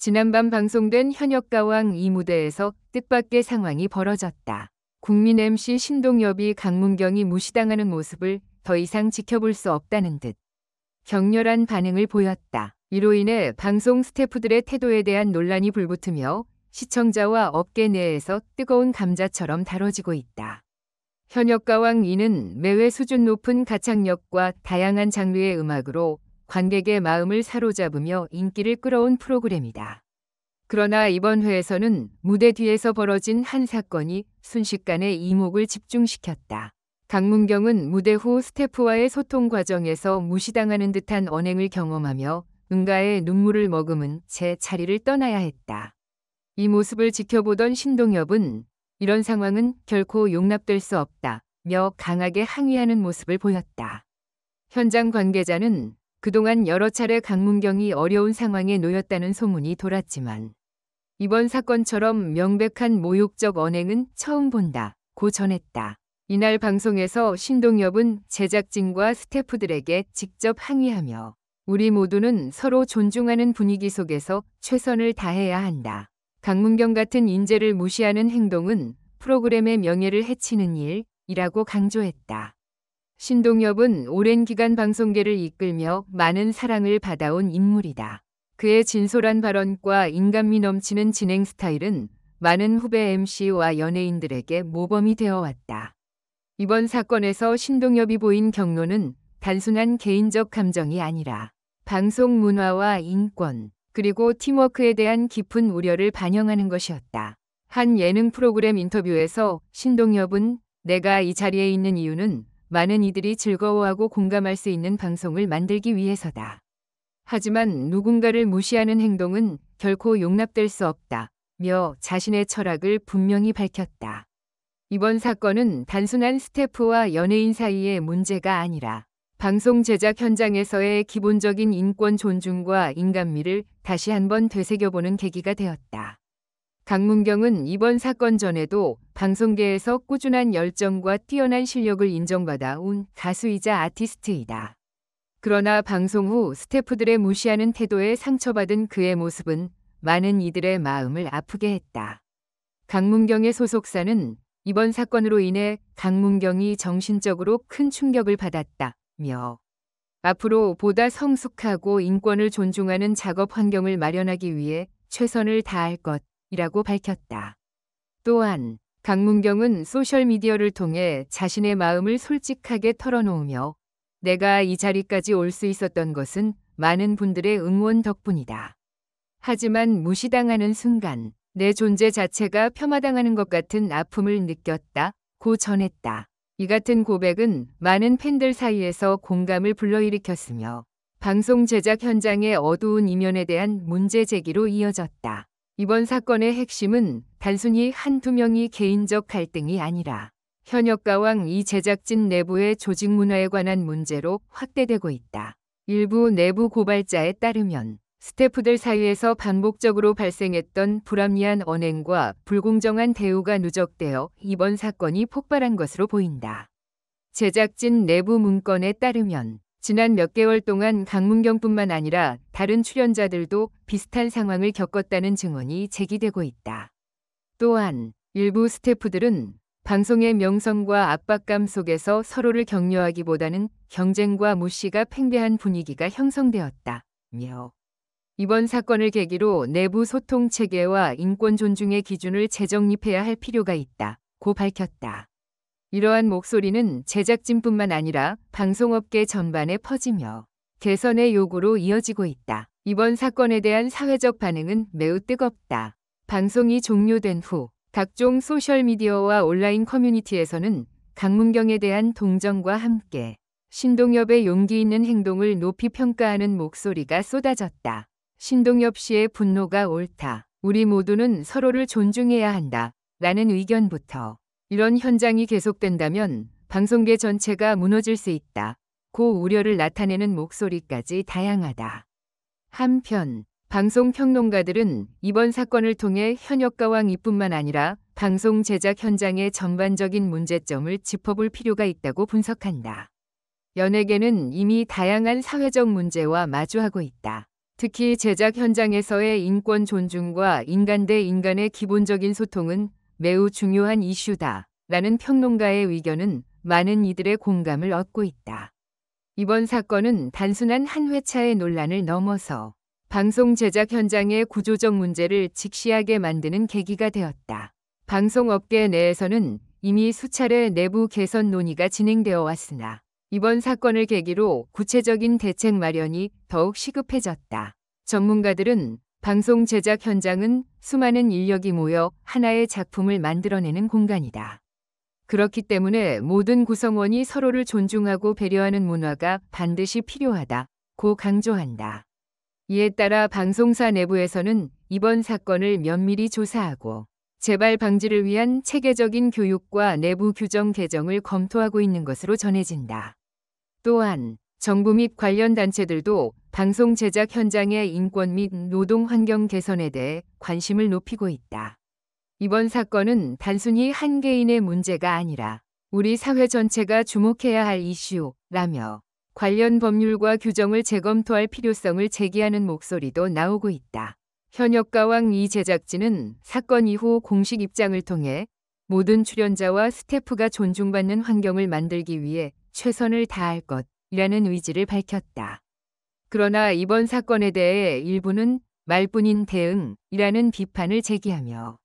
지난밤 방송된 현역가왕 2무대에서 뜻밖의 상황이 벌어졌다. 국민 MC 신동엽이 강문경이 무시당하는 모습을 더 이상 지켜볼 수 없다는 듯 격렬한 반응을 보였다. 이로 인해 방송 스태프들의 태도에 대한 논란이 불붙으며 시청자와 업계 내에서 뜨거운 감자처럼 다뤄지고 있다. 현역가왕 2는 매회 수준 높은 가창력과 다양한 장르의 음악으로 관객의 마음을 사로잡으며 인기를 끌어온 프로그램이다. 그러나 이번 회에서는 무대 뒤에서 벌어진 한 사건이 순식간에 이목을 집중시켰다. 강문경은 무대 후 스태프와의 소통 과정에서 무시당하는 듯한 언행을 경험하며 응가에 눈물을 머금은 채 자리를 떠나야 했다. 이 모습을 지켜보던 신동엽은 이런 상황은 결코 용납될 수 없다며 강하게 항의하는 모습을 보였다. 현장 관계자는 그동안 여러 차례 강문경이 어려운 상황에 놓였다는 소문이 돌았지만 이번 사건처럼 명백한 모욕적 언행은 처음 본다고 전했다. 이날 방송에서 신동엽은 제작진과 스태프들에게 직접 항의하며 우리 모두는 서로 존중하는 분위기 속에서 최선을 다해야 한다. 강문경 같은 인재를 무시하는 행동은 프로그램의 명예를 해치는 일이라고 강조했다. 신동엽은 오랜 기간 방송계를 이끌며 많은 사랑을 받아온 인물이다. 그의 진솔한 발언과 인간미 넘치는 진행 스타일은 많은 후배 MC와 연예인들에게 모범이 되어 왔다. 이번 사건에서 신동엽이 보인 경로는 단순한 개인적 감정이 아니라 방송 문화와 인권, 그리고 팀워크에 대한 깊은 우려를 반영하는 것이었다. 한 예능 프로그램 인터뷰에서 신동엽은 내가 이 자리에 있는 이유는 많은 이들이 즐거워하고 공감할 수 있는 방송을 만들기 위해서다. 하지만 누군가를 무시하는 행동은 결코 용납될 수 없다며 자신의 철학을 분명히 밝혔다. 이번 사건은 단순한 스태프와 연예인 사이의 문제가 아니라 방송 제작 현장에서의 기본적인 인권 존중과 인간미를 다시 한번 되새겨보는 계기가 되었다. 강문경은 이번 사건 전에도 방송계에서 꾸준한 열정과 뛰어난 실력을 인정받아 온 가수이자 아티스트이다. 그러나 방송 후 스태프들의 무시하는 태도에 상처받은 그의 모습은 많은 이들의 마음을 아프게 했다. 강문경의 소속사는 이번 사건으로 인해 강문경이 정신적으로 큰 충격을 받았다며 앞으로 보다 성숙하고 인권을 존중하는 작업 환경을 마련하기 위해 최선을 다할 것이라고 밝혔다. 또한 강문경은 소셜미디어를 통해 자신의 마음을 솔직하게 털어놓으며 내가 이 자리까지 올 수 있었던 것은 많은 분들의 응원 덕분이다. 하지만 무시당하는 순간 내 존재 자체가 폄하당하는 것 같은 아픔을 느꼈다고 전했다. 이 같은 고백은 많은 팬들 사이에서 공감을 불러일으켰으며 방송 제작 현장의 어두운 이면에 대한 문제 제기로 이어졌다. 이번 사건의 핵심은 단순히 한두 명의 개인적 갈등이 아니라 현역가왕 이 제작진 내부의 조직 문화에 관한 문제로 확대되고 있다. 일부 내부 고발자에 따르면 스태프들 사이에서 반복적으로 발생했던 불합리한 언행과 불공정한 대우가 누적되어 이번 사건이 폭발한 것으로 보인다. 제작진 내부 문건에 따르면 지난 몇 개월 동안 강문경뿐만 아니라 다른 출연자들도 비슷한 상황을 겪었다는 증언이 제기되고 있다. 또한 일부 스태프들은 방송의 명성과 압박감 속에서 서로를 격려하기보다는 경쟁과 무시가 팽배한 분위기가 형성되었다며 이번 사건을 계기로 내부 소통 체계와 인권 존중의 기준을 재정립해야 할 필요가 있다고 밝혔다. 이러한 목소리는 제작진뿐만 아니라 방송업계 전반에 퍼지며 개선의 요구로 이어지고 있다. 이번 사건에 대한 사회적 반응은 매우 뜨겁다. 방송이 종료된 후 각종 소셜미디어와 온라인 커뮤니티에서는 강문경에 대한 동정과 함께 신동엽의 용기 있는 행동을 높이 평가하는 목소리가 쏟아졌다. 신동엽 씨의 분노가 옳다. 우리 모두는 서로를 존중해야 한다. 라는 의견부터 이런 현장이 계속된다면 방송계 전체가 무너질 수 있다. 고 우려를 나타내는 목소리까지 다양하다. 한편 방송평론가들은 이번 사건을 통해 현역가왕 이뿐만 아니라 방송 제작 현장의 전반적인 문제점을 짚어볼 필요가 있다고 분석한다. 연예계는 이미 다양한 사회적 문제와 마주하고 있다. 특히 제작 현장에서의 인권 존중과 인간 대 인간의 기본적인 소통은 매우 중요한 이슈다. 라는 평론가의 의견은 많은 이들의 공감을 얻고 있다. 이번 사건은 단순한 한 회차의 논란을 넘어서 방송 제작 현장의 구조적 문제를 직시하게 만드는 계기가 되었다. 방송업계 내에서는 이미 수차례 내부 개선 논의가 진행되어 왔으나 이번 사건을 계기로 구체적인 대책 마련이 더욱 시급해졌다. 전문가들은 방송 제작 현장은 수많은 인력이 모여 하나의 작품을 만들어내는 공간이다. 그렇기 때문에 모든 구성원이 서로를 존중하고 배려하는 문화가 반드시 필요하다고 강조한다. 이에 따라 방송사 내부에서는 이번 사건을 면밀히 조사하고 재발 방지를 위한 체계적인 교육과 내부 규정 개정을 검토하고 있는 것으로 전해진다. 또한 정부 및 관련 단체들도 방송 제작 현장의 인권 및 노동 환경 개선에 대해 관심을 높이고 있다. 이번 사건은 단순히 한 개인의 문제가 아니라 우리 사회 전체가 주목해야 할 이슈라며 관련 법률과 규정을 재검토할 필요성을 제기하는 목소리도 나오고 있다. 현역가왕 이 제작진은 사건 이후 공식 입장을 통해 모든 출연자와 스태프가 존중받는 환경을 만들기 위해 최선을 다할 것이라는 의지를 밝혔다. 그러나 이번 사건에 대해 일부는 말뿐인 대응이라는 비판을 제기하며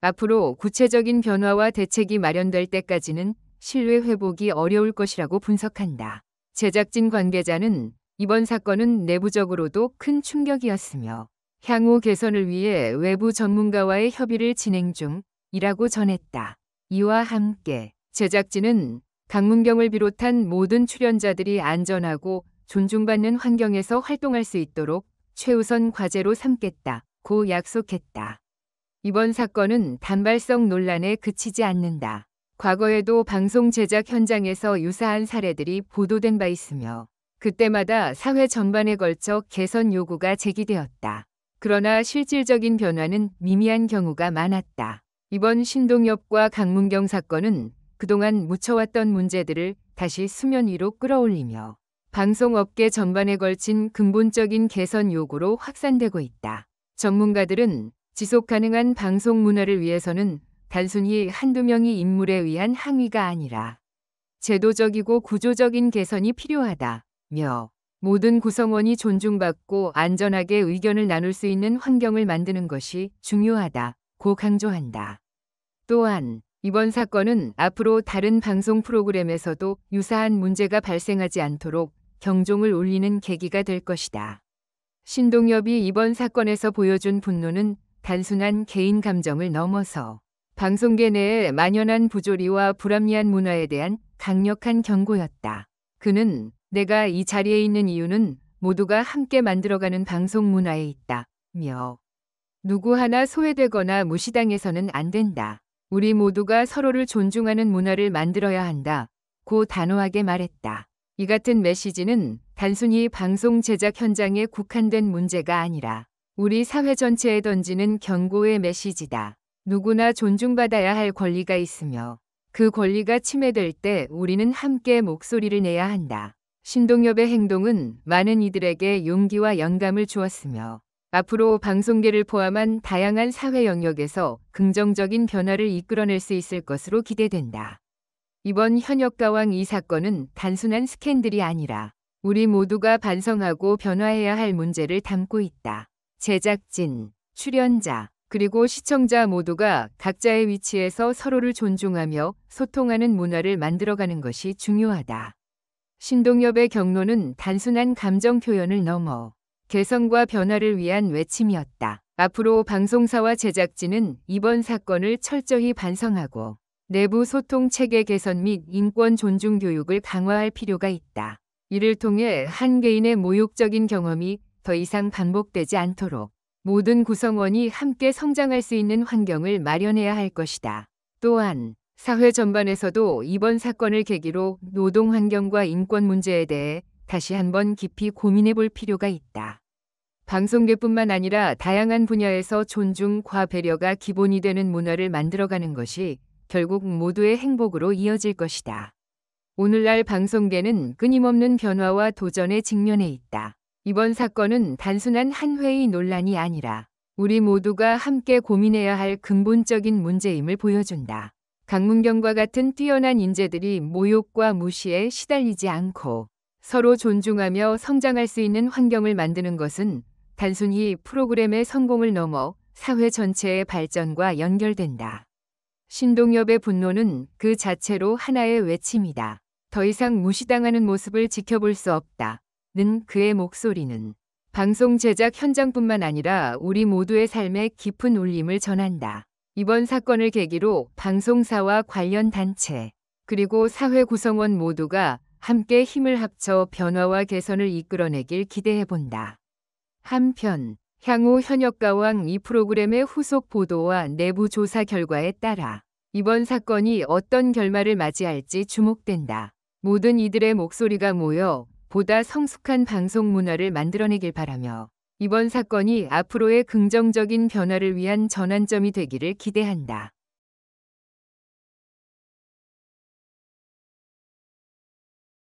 앞으로 구체적인 변화와 대책이 마련될 때까지는 신뢰 회복이 어려울 것이라고 분석한다. 제작진 관계자는 이번 사건은 내부적으로도 큰 충격이었으며 향후 개선을 위해 외부 전문가와의 협의를 진행 중이라고 전했다. 이와 함께 제작진은 강문경을 비롯한 모든 출연자들이 안전하고 존중받는 환경에서 활동할 수 있도록 최우선 과제로 삼겠다고 약속했다. 이번 사건은 단발성 논란에 그치지 않는다. 과거에도 방송 제작 현장에서 유사한 사례들이 보도된 바 있으며 그때마다 사회 전반에 걸쳐 개선 요구가 제기되었다. 그러나 실질적인 변화는 미미한 경우가 많았다. 이번 신동엽과 강문경 사건은 그동안 묻혀왔던 문제들을 다시 수면 위로 끌어올리며 방송업계 전반에 걸친 근본적인 개선 요구로 확산되고 있다. 전문가들은 지속 가능한 방송 문화를 위해서는 단순히 한두 명의 인물에 의한 항의가 아니라 제도적이고 구조적인 개선이 필요하다며 모든 구성원이 존중받고 안전하게 의견을 나눌 수 있는 환경을 만드는 것이 중요하다고 강조한다. 또한 이번 사건은 앞으로 다른 방송 프로그램에서도 유사한 문제가 발생하지 않도록 경종을 울리는 계기가 될 것이다. 신동엽이 이번 사건에서 보여준 분노는 단순한 개인 감정을 넘어서 방송계 내에 만연한 부조리와 불합리한 문화에 대한 강력한 경고였다. 그는 내가 이 자리에 있는 이유는 모두가 함께 만들어가는 방송 문화에 있다며 누구 하나 소외되거나 무시당해서는 안 된다. 우리 모두가 서로를 존중하는 문화를 만들어야 한다고 단호하게 말했다. 이 같은 메시지는 단순히 방송 제작 현장에 국한된 문제가 아니라 우리 사회 전체에 던지는 경고의 메시지다. 누구나 존중받아야 할 권리가 있으며 그 권리가 침해될 때 우리는 함께 목소리를 내야 한다. 신동엽의 행동은 많은 이들에게 용기와 영감을 주었으며 앞으로 방송계를 포함한 다양한 사회 영역에서 긍정적인 변화를 이끌어낼 수 있을 것으로 기대된다. 이번 현역가왕 이 사건은 단순한 스캔들이 아니라 우리 모두가 반성하고 변화해야 할 문제를 담고 있다. 제작진, 출연자, 그리고 시청자 모두가 각자의 위치에서 서로를 존중하며 소통하는 문화를 만들어가는 것이 중요하다. 신동엽의 경로는 단순한 감정 표현을 넘어 개선과 변화를 위한 외침이었다. 앞으로 방송사와 제작진은 이번 사건을 철저히 반성하고 내부 소통 체계 개선 및 인권 존중 교육을 강화할 필요가 있다. 이를 통해 한 개인의 모욕적인 경험이 더 이상 반복되지 않도록 모든 구성원이 함께 성장할 수 있는 환경을 마련해야 할 것이다. 또한 사회 전반에서도 이번 사건을 계기로 노동 환경과 인권 문제에 대해 다시 한번 깊이 고민해 볼 필요가 있다. 방송계뿐만 아니라 다양한 분야에서 존중과 배려가 기본이 되는 문화를 만들어가는 것이 결국 모두의 행복으로 이어질 것이다. 오늘날 방송계는 끊임없는 변화와 도전에 직면해 있다. 이번 사건은 단순한 한 회의 논란이 아니라 우리 모두가 함께 고민해야 할 근본적인 문제임을 보여준다. 강문경과 같은 뛰어난 인재들이 모욕과 무시에 시달리지 않고 서로 존중하며 성장할 수 있는 환경을 만드는 것은 단순히 프로그램의 성공을 넘어 사회 전체의 발전과 연결된다. 신동엽의 분노는 그 자체로 하나의 외침이다. 더 이상 무시당하는 모습을 지켜볼 수 없다. 는 그의 목소리는 방송 제작 현장뿐만 아니라 우리 모두의 삶에 깊은 울림을 전한다. 이번 사건을 계기로 방송사와 관련 단체, 그리고 사회 구성원 모두가 함께 힘을 합쳐 변화와 개선을 이끌어내길 기대해본다. 한편 향후 현역가왕 이 프로그램의 후속 보도와 내부 조사 결과에 따라 이번 사건이 어떤 결말을 맞이할지 주목된다. 모든 이들의 목소리가 모여 보다 성숙한 방송 문화를 만들어내길 바라며 이번 사건이 앞으로의 긍정적인 변화를 위한 전환점이 되기를 기대한다.